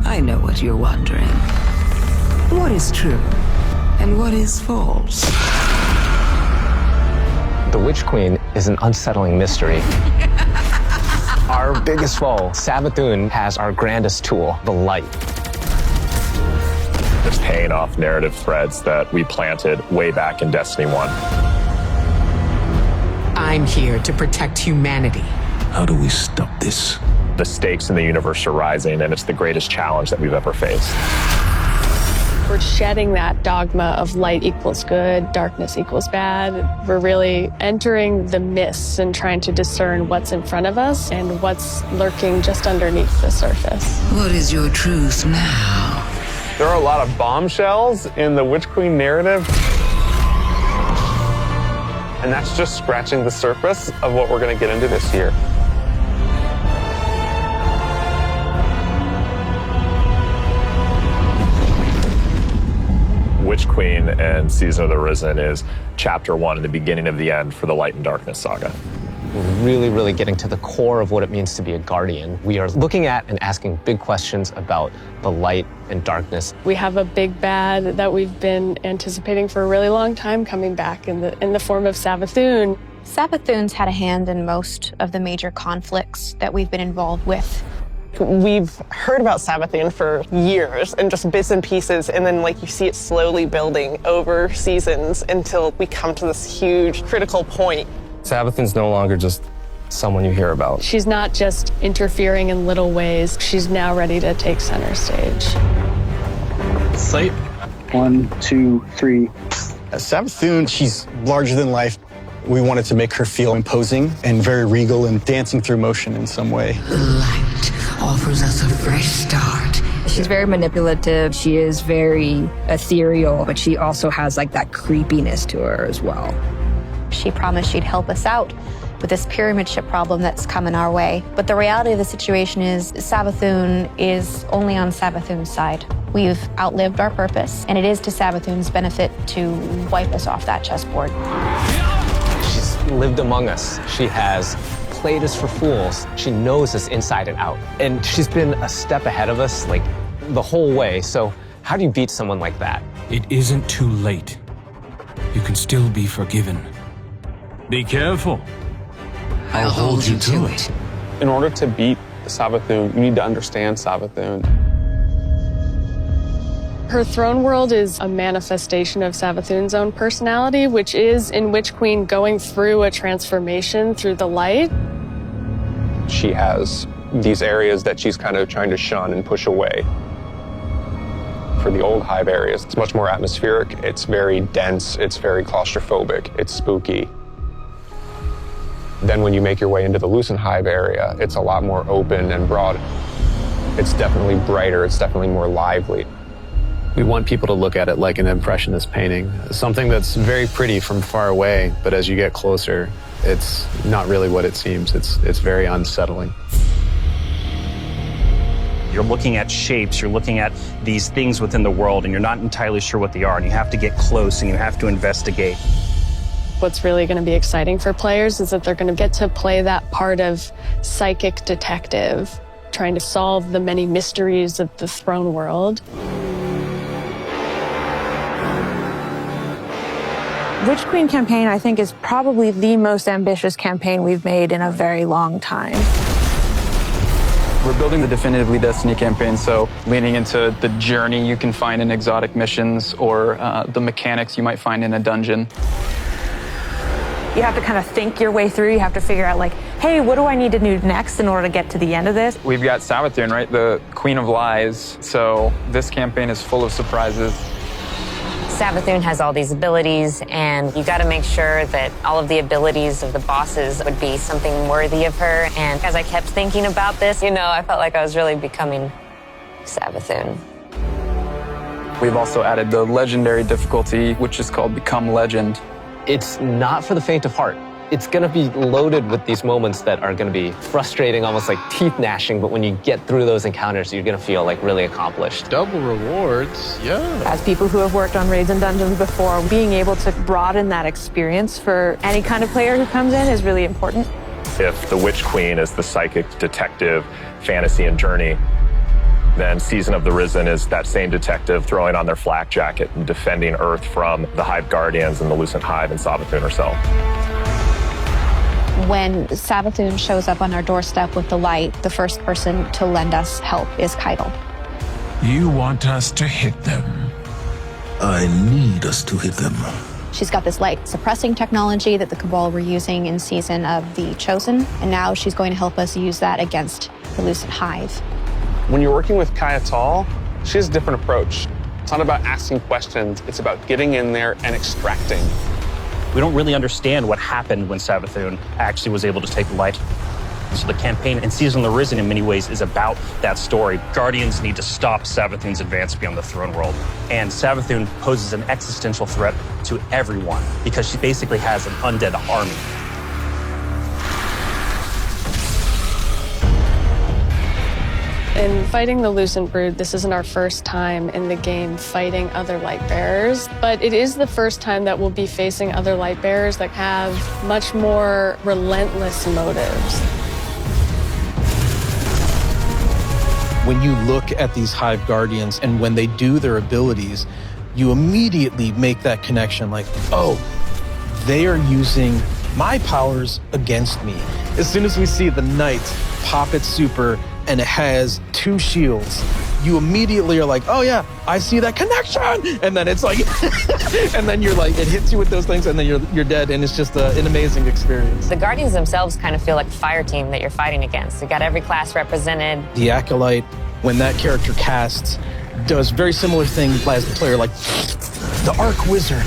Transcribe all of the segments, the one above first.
I know what you're wondering. What is true and what is false? The Witch Queen is an unsettling mystery. Our biggest foe, Savathûn, has our grandest tool, the light. It's paying off narrative threads that we planted way back in Destiny 1. I'm here to protect humanity. How do we stop this? The stakes in the universe are rising, and it's the greatest challenge that we've ever faced. We're shedding that dogma of light equals good, darkness equals bad. We're really entering the mists and trying to discern what's in front of us and what's lurking just underneath the surface. What is your truth now? There are a lot of bombshells in the Witch Queen narrative. And that's just scratching the surface of what we're going to get into this year. Witch Queen and Season of the Risen is chapter 1 and the beginning of the end for the Light and Darkness saga. We're really getting to the core of what it means to be a guardian. We are looking at and asking big questions about the light and darkness. We have a big bad that we've been anticipating for a really long time coming back in the form of Savathûn. Savathûn's had a hand in most of the major conflicts that we've been involved with. We've heard about Savathûn for years and just bits and pieces, and then you see it slowly building over seasons until we come to this huge critical point. Savathûn's no longer just someone you hear about. She's not just interfering in little ways. She's now ready to take center stage. Sight. 1, 2, 3. Savathûn, she's larger than life. We wanted to make her feel imposing and very regal and dancing through motion in some way. Light offers us a fresh start. She's very manipulative. She is very ethereal, but she also has that creepiness to her as well. She promised she'd help us out with this pyramid ship problem that's coming our way. But the reality of the situation is Savathûn is only on Savathûn's side. We've outlived our purpose, and it is to Savathûn's benefit to wipe us off that chessboard. She's lived among us. She has played us for fools. She knows us inside and out. And she's been a step ahead of us, the whole way. So how do you beat someone like that? It isn't too late. You can still be forgiven. Be careful. I'll hold you to it. In order to beat Savathûn, you need to understand Savathûn. Her throne world is a manifestation of Savathûn's own personality, which is in Witch Queen going through a transformation through the light. She has these areas that she's kind of trying to shun and push away. For the old hive areas, it's much more atmospheric, it's very dense, it's very claustrophobic, it's spooky. Then when you make your way into the Lucent hive area, it's a lot more open and broad. It's definitely brighter, it's definitely more lively. We want people to look at it like an impressionist painting, something that's very pretty from far away, but as you get closer, it's not really what it seems. It's very unsettling. You're looking at shapes, you're looking at these things within the world, and you're not entirely sure what they are, and you have to get close and you have to investigate. What's really going to be exciting for players is that they're going to get to play that part of psychic detective, trying to solve the many mysteries of the throne world. Witch Queen campaign, I think, is probably the most ambitious campaign we've made in a very long time. We're building the definitively Destiny campaign, so leaning into the journey you can find in exotic missions or the mechanics you might find in a dungeon. You have to kind of think your way through. You have to figure out hey, what do I need to do next in order to get to the end of this? We've got Savathûn, right? The Queen of Lies. So this campaign is full of surprises. Savathûn has all these abilities, and you got to make sure that all of the abilities of the bosses would be something worthy of her. And as I kept thinking about this, I felt like I was really becoming Savathûn. We've also added the legendary difficulty, which is called Become Legend. It's not for the faint of heart. It's going to be loaded with these moments that are going to be frustrating, almost like teeth gnashing, but when you get through those encounters, you're going to feel really accomplished. Double rewards, yeah. As people who have worked on raids and dungeons before, being able to broaden that experience for any kind of player who comes in is really important. If the Witch Queen is the psychic detective fantasy and journey, Then Season of the Risen is that same detective throwing on their flak jacket and defending Earth from the Hive Guardians and the Lucent Hive and Savathûn herself. When Savathûn shows up on our doorstep with the light, the first person to lend us help is Keitel. You want us to hit them? I need us to hit them. She's got this light suppressing technology that the Cabal were using in Season of the Chosen, and now she's going to help us use that against the Lucent Hive. When you're working with Keitel, she has a different approach. It's not about asking questions, it's about getting in there and extracting. We don't really understand what happened when Savathûn actually was able to take light. So the campaign in Season of the Risen in many ways is about that story. Guardians need to stop Savathûn's advance beyond the throne world. And Savathûn poses an existential threat to everyone because she basically has an undead army. In fighting the Lucent Brood, this isn't our first time in the game fighting other light bearers, but it is the first time that we'll be facing other light bearers that have much more relentless motives. When you look at these Hive Guardians and when they do their abilities, you immediately make that connection like, oh, they are using my powers against me. As soon as we see the Knight pop its super and it has 2 shields, you immediately are like, oh yeah, I see that connection. And then it's like, and then you're like, it hits you with those things and then you're dead. And it's just an amazing experience. The Guardians themselves kind of feel like a fire team that you're fighting against. You got every class represented. The Acolyte, when that character casts, does very similar thing as the player, like the Arc Wizard.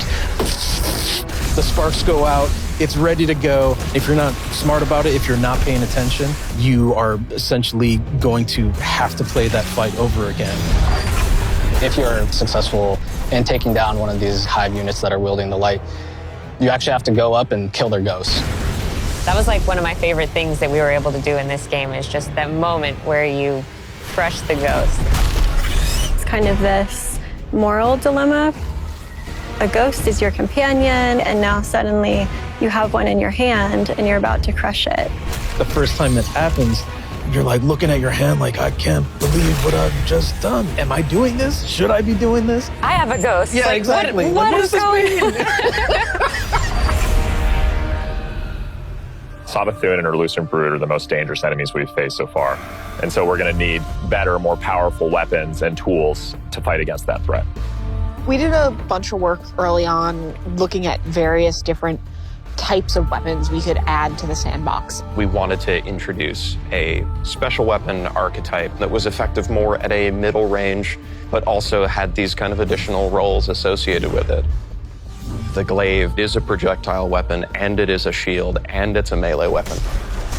The sparks go out, it's ready to go. If you're not smart about it, if you're not paying attention, you are essentially going to have to play that fight over again. If you're successful in taking down one of these Hive units that are wielding the light, you actually have to go up and kill their ghosts. That was like one of my favorite things that we were able to do in this game, is just that moment where you crush the ghost. It's kind of this moral dilemma. A ghost is your companion, and now suddenly you have one in your hand and you're about to crush it. The first time this happens, you're like looking at your hand like, I can't believe what I've just done. Am I doing this? Should I be doing this? I have a ghost. Yeah, like, exactly. What is going on? Savathûn and her Lucent Brood are the most dangerous enemies we've faced so far. And so we're going to need better, more powerful weapons and tools to fight against that threat. We did a bunch of work early on looking at various different types of weapons we could add to the sandbox. We wanted to introduce a special weapon archetype that was effective more at a middle range, but also had these kind of additional roles associated with it. The glaive is a projectile weapon, and it is a shield, and it's a melee weapon.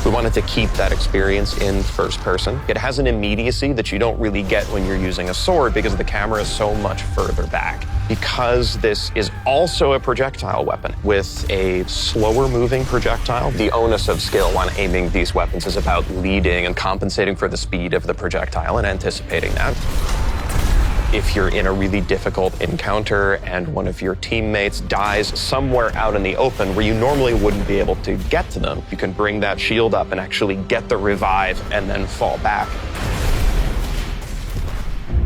We wanted to keep that experience in first person. It has an immediacy that you don't really get when you're using a sword because the camera is so much further back. Because this is also a projectile weapon with a slower moving projectile, the onus of skill on aiming these weapons is about leading and compensating for the speed of the projectile and anticipating that. If you're in a really difficult encounter and one of your teammates dies somewhere out in the open where you normally wouldn't be able to get to them, you can bring that shield up and actually get the revive and then fall back.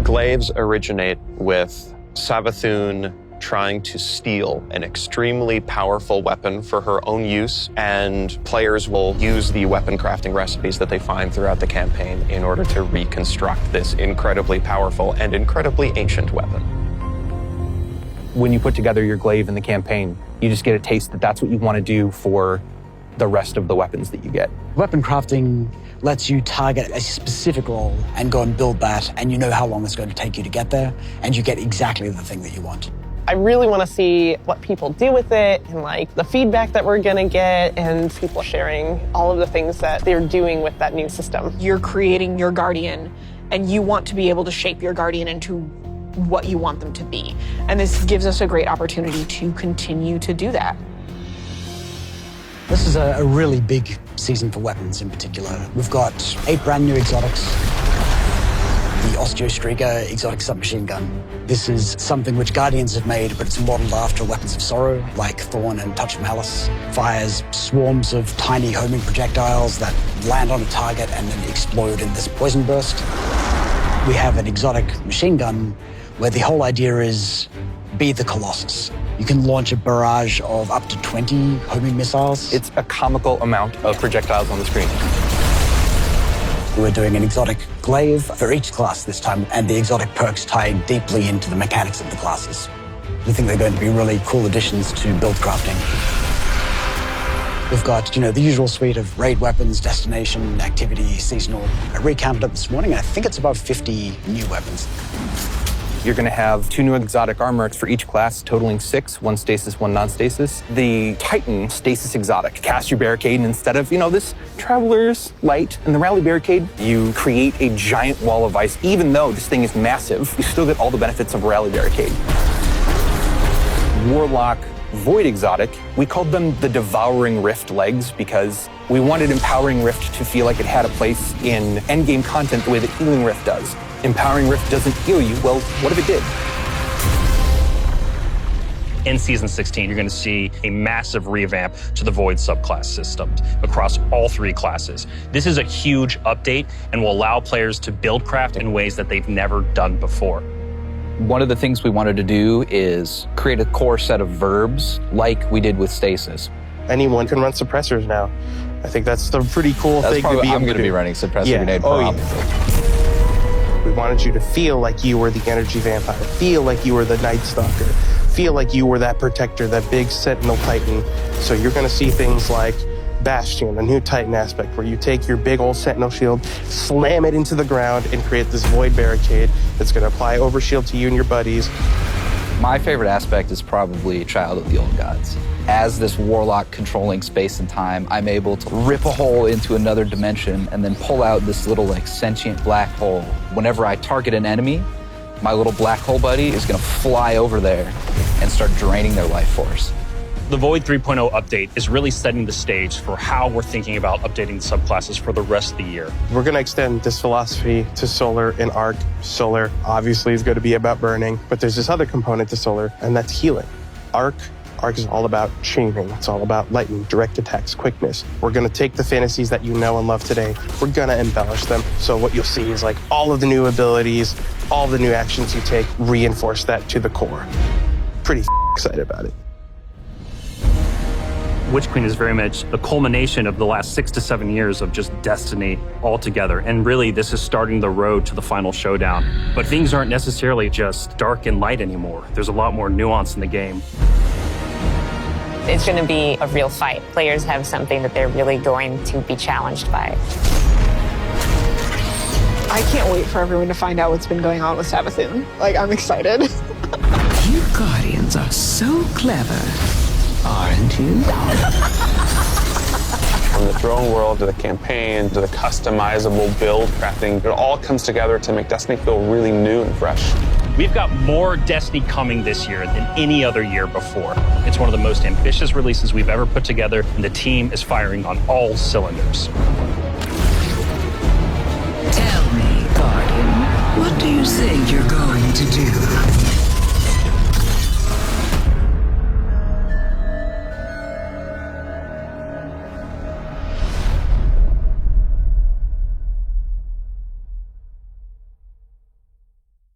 Glaives originate with Savathûn trying to steal an extremely powerful weapon for her own use, and players will use the weapon crafting recipes that they find throughout the campaign in order to reconstruct this incredibly powerful and incredibly ancient weapon. When you put together your glaive in the campaign, you just get a taste that that's what you want to do for the rest of the weapons that you get. Weapon crafting lets you target a specific role and go and build that, and you know how long it's going to take you to get there, and you get exactly the thing that you want. I really want to see what people do with it and like the feedback that we're going to get and people sharing all of the things that they're doing with that new system. You're creating your Guardian and you want to be able to shape your Guardian into what you want them to be. And this gives us a great opportunity to continue to do that. This is a really big season for weapons in particular. We've got 8 brand new exotics. The Osteostriga exotic submachine gun. This is something which Guardians have made, but it's modeled after weapons of sorrow, like Thorn and Touch of Malice. Fires swarms of tiny homing projectiles that land on a target and then explode in this poison burst. We have an exotic machine gun where the whole idea is be the Colossus. You can launch a barrage of up to 20 homing missiles. It's a comical amount of projectiles on the screen. We're doing an exotic glaive for each class this time, and the exotic perks tie deeply into the mechanics of the classes. We think they're going to be really cool additions to build crafting. We've got, the usual suite of raid weapons, destination, activity, seasonal. I recounted it this morning, and I think it's about 50 new weapons. You're going to have 2 new exotic armor for each class, totaling 6, 1 stasis, 1 non-stasis. The Titan stasis exotic. Cast your barricade, and instead of, this Traveler's Light and the Rally Barricade, you create a giant wall of ice. Even though this thing is massive, you still get all the benefits of a Rally Barricade. Warlock Void exotic, we called them the Devouring Rift legs because we wanted Empowering Rift to feel like it had a place in endgame content the way that Healing Rift does. Empowering Rift doesn't heal you, well, what if it did? In Season 16, you're going to see a massive revamp to the Void subclass system across all 3 classes. This is a huge update and will allow players to build craft in ways that they've never done before. One of the things we wanted to do is create a core set of verbs like we did with Stasis. Anyone can run suppressors now. I think that's the pretty cool thing to be able to do. I'm going to be running suppressor grenade probably. We wanted you to feel like you were the energy vampire, feel like you were the Night Stalker, feel like you were that protector, that big Sentinel Titan. So you're going to see things like Bastion, a new Titan aspect, where you take your big old Sentinel shield, slam it into the ground, and create this Void Barricade that's going to apply overshield to you and your buddies. My favorite aspect is probably Child of the Old Gods. As this warlock controlling space and time, I'm able to rip a hole into another dimension and then pull out this little sentient black hole. Whenever I target an enemy, my little black hole buddy is going to fly over there and start draining their life force. The Void 3.0 update is really setting the stage for how we're thinking about updating the subclasses for the rest of the year. We're going to extend this philosophy to Solar and Arc. Solar obviously is going to be about burning, but there's this other component to Solar, and that's healing. Arc is all about chaining. It's all about lightning, direct attacks, quickness. We're going to take the fantasies that you know and love today. We're going to embellish them. So what you'll see is all of the new abilities, all the new actions you take, reinforce that to the core. Pretty excited about it. Witch Queen is very much the culmination of the last 6 to 7 years of just Destiny altogether. And really, this is starting the road to the final showdown. But things aren't necessarily just dark and light anymore. There's a lot more nuance in the game. It's going to be a real fight. Players have something that they're really going to be challenged by. I can't wait for everyone to find out what's been going on with Savathûn. I'm excited. You Guardians are so clever, aren't you? From the throne world to the campaign to the customizable build crafting, it all comes together to make Destiny feel really new and fresh. We've got more Destiny coming this year than any other year before. It's one of the most ambitious releases we've ever put together, and the team is firing on all cylinders. Tell me, Guardian, what do you think you're going to do?